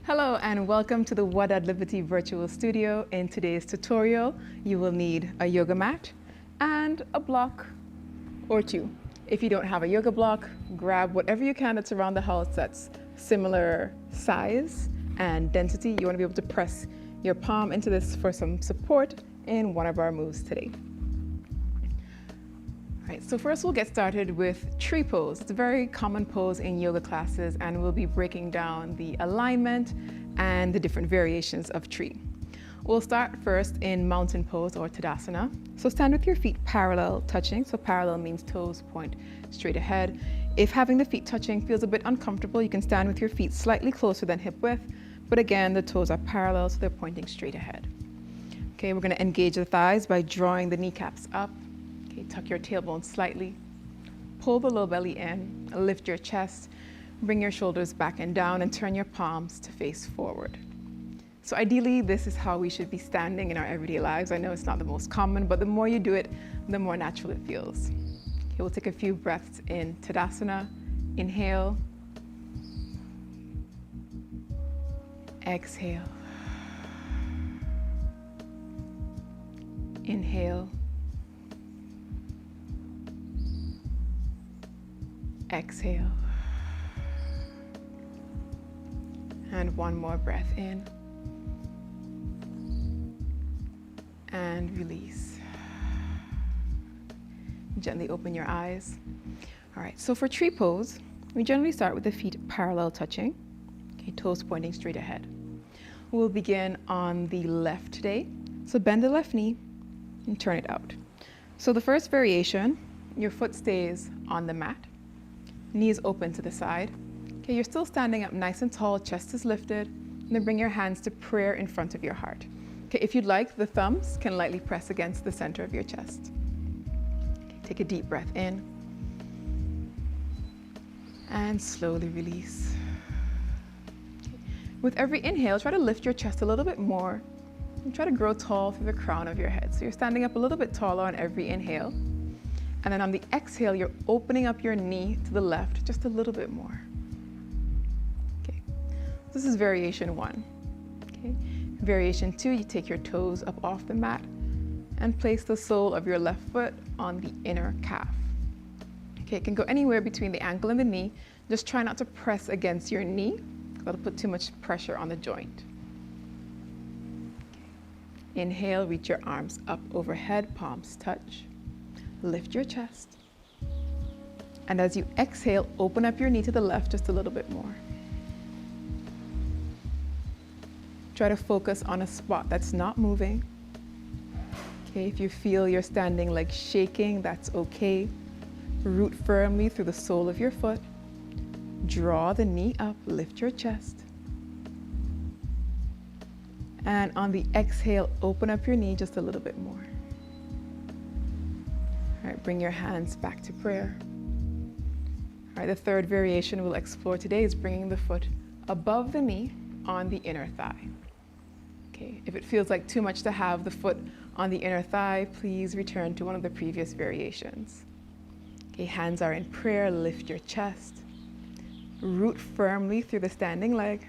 Hello and welcome to the What at Liberty virtual studio. In today's tutorial, you will need a yoga mat and a block or two. If you don't have a yoga block, grab whatever you can that's around the house that's similar size and density. You want to be able to press your palm into this for some support in one of our moves today. All right, so first we'll get started with tree pose. It's a very common pose in yoga classes, and we'll be breaking down the alignment and the different variations of tree. We'll start first in mountain pose or Tadasana. So stand with your feet parallel touching. So parallel means toes point straight ahead. If having the feet touching feels a bit uncomfortable, you can stand with your feet slightly closer than hip width, but again, the toes are parallel, so they're pointing straight ahead. Okay, we're gonna engage the thighs by drawing the kneecaps up. Okay, tuck your tailbone slightly, pull the low belly in, lift your chest, bring your shoulders back and down, and turn your palms to face forward. So ideally, this is how we should be standing in our everyday lives. I know it's not the most common, but the more you do it, the more natural it feels. Okay, we'll take a few breaths in Tadasana. Inhale. Exhale. Inhale. Exhale. And one more breath in. And release. Gently open your eyes. All right, so for tree pose, we generally start with the feet parallel touching, okay, toes pointing straight ahead. We'll begin on the left today. So bend the left knee and turn it out. So the first variation, your foot stays on the mat. Knees open to the side. Okay, you're still standing up nice and tall, chest is lifted, and then bring your hands to prayer in front of your heart. Okay, if you'd like, the thumbs can lightly press against the center of your chest. Okay, take a deep breath in, and slowly release. Okay. With every inhale, try to lift your chest a little bit more, and try to grow tall through the crown of your head. So you're standing up a little bit taller on every inhale. And then on the exhale, you're opening up your knee to the left just a little bit more. Okay, this is variation one. Okay, variation two, you take your toes up off the mat and place the sole of your left foot on the inner calf. Okay, it can go anywhere between the ankle and the knee. Just try not to press against your knee. That'll put too much pressure on the joint. Okay. Inhale, reach your arms up overhead, palms touch. Lift your chest. And as you exhale, open up your knee to the left just a little bit more. Try to focus on a spot that's not moving. Okay, if you feel your standing leg shaking, that's okay. Root firmly through the sole of your foot. Draw the knee up, lift your chest. And on the exhale, open up your knee just a little bit more. All right, bring your hands back to prayer. All right, the third variation we'll explore today is bringing the foot above the knee on the inner thigh. Okay, if it feels like too much to have the foot on the inner thigh, please return to one of the previous variations. Okay, hands are in prayer, lift your chest. Root firmly through the standing leg.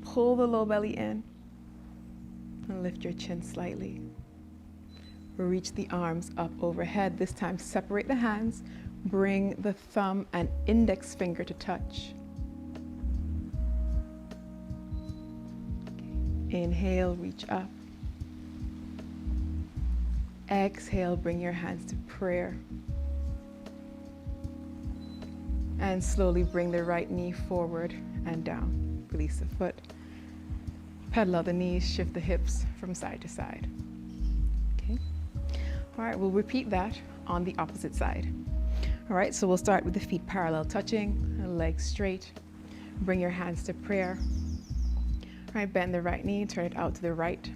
Pull the low belly in and lift your chin slightly. Reach the arms up overhead. This time, separate the hands. Bring the thumb and index finger to touch. Okay. Inhale, reach up. Exhale, bring your hands to prayer. And slowly bring the right knee forward and down. Release the foot. Pedal out the knees, shift the hips from side to side. Okay. All right, we'll repeat that on the opposite side. All right, so we'll start with the feet parallel touching, legs straight. Bring your hands to prayer. All right, bend the right knee, turn it out to the right.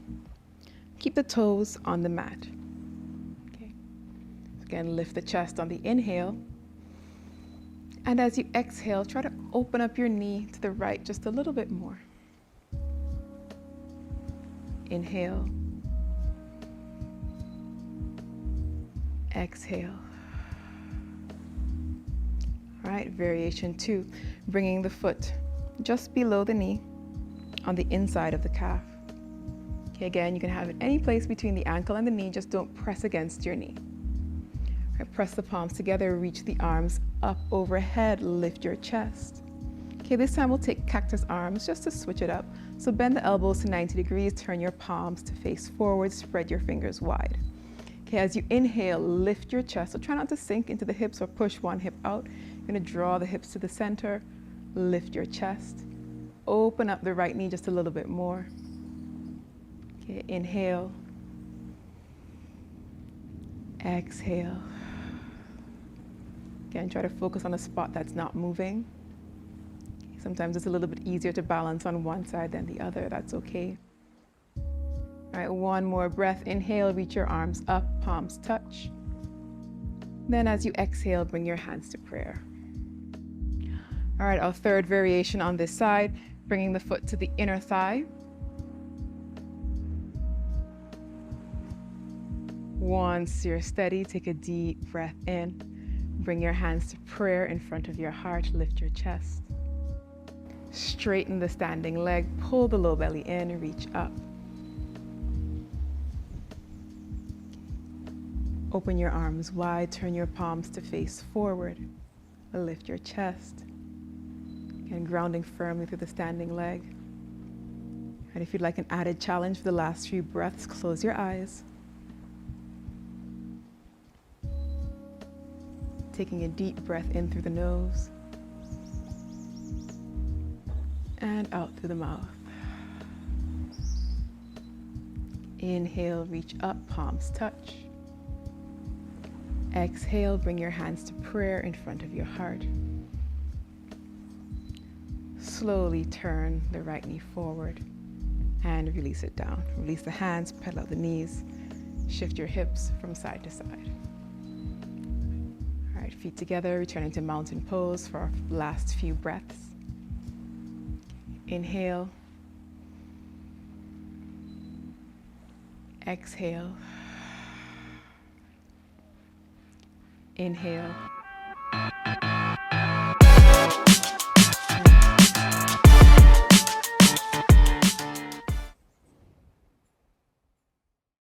Keep the toes on the mat. Okay. Again, lift the chest on the inhale. And as you exhale, try to open up your knee to the right just a little bit more. Inhale. Exhale. All right, variation two, bringing the foot just below the knee on the inside of the calf. Okay, again, you can have it any place between the ankle and the knee, just don't press against your knee. Right, press the palms together, reach the arms up overhead, lift your chest. Okay, this time we'll take cactus arms just to switch it up. So bend the elbows to 90 degrees, turn your palms to face forward, spread your fingers wide. Okay, as you inhale, lift your chest. So try not to sink into the hips or push one hip out. You're gonna draw the hips to the center, lift your chest. Open up the right knee just a little bit more. Okay, inhale. Exhale. Again, try to focus on a spot that's not moving. Sometimes it's a little bit easier to balance on one side than the other. That's okay. All right, one more breath. Inhale, reach your arms up, palms touch. Then as you exhale, bring your hands to prayer. All right, our third variation on this side, bringing the foot to the inner thigh. Once you're steady, take a deep breath in. Bring your hands to prayer in front of your heart. Lift your chest. Straighten the standing leg. Pull the low belly in. Reach up. Open your arms wide. Turn your palms to face forward. Lift your chest. And grounding firmly through the standing leg. And if you'd like an added challenge for the last few breaths, close your eyes. Taking a deep breath in through the nose and out through the mouth. Inhale, reach up, palms touch. Exhale, bring your hands to prayer in front of your heart. Slowly turn the right knee forward and release it down. Release the hands, pedal out the knees. Shift your hips from side to side. All right, feet together, returning to mountain pose for our last few breaths. Inhale. Exhale. Inhale.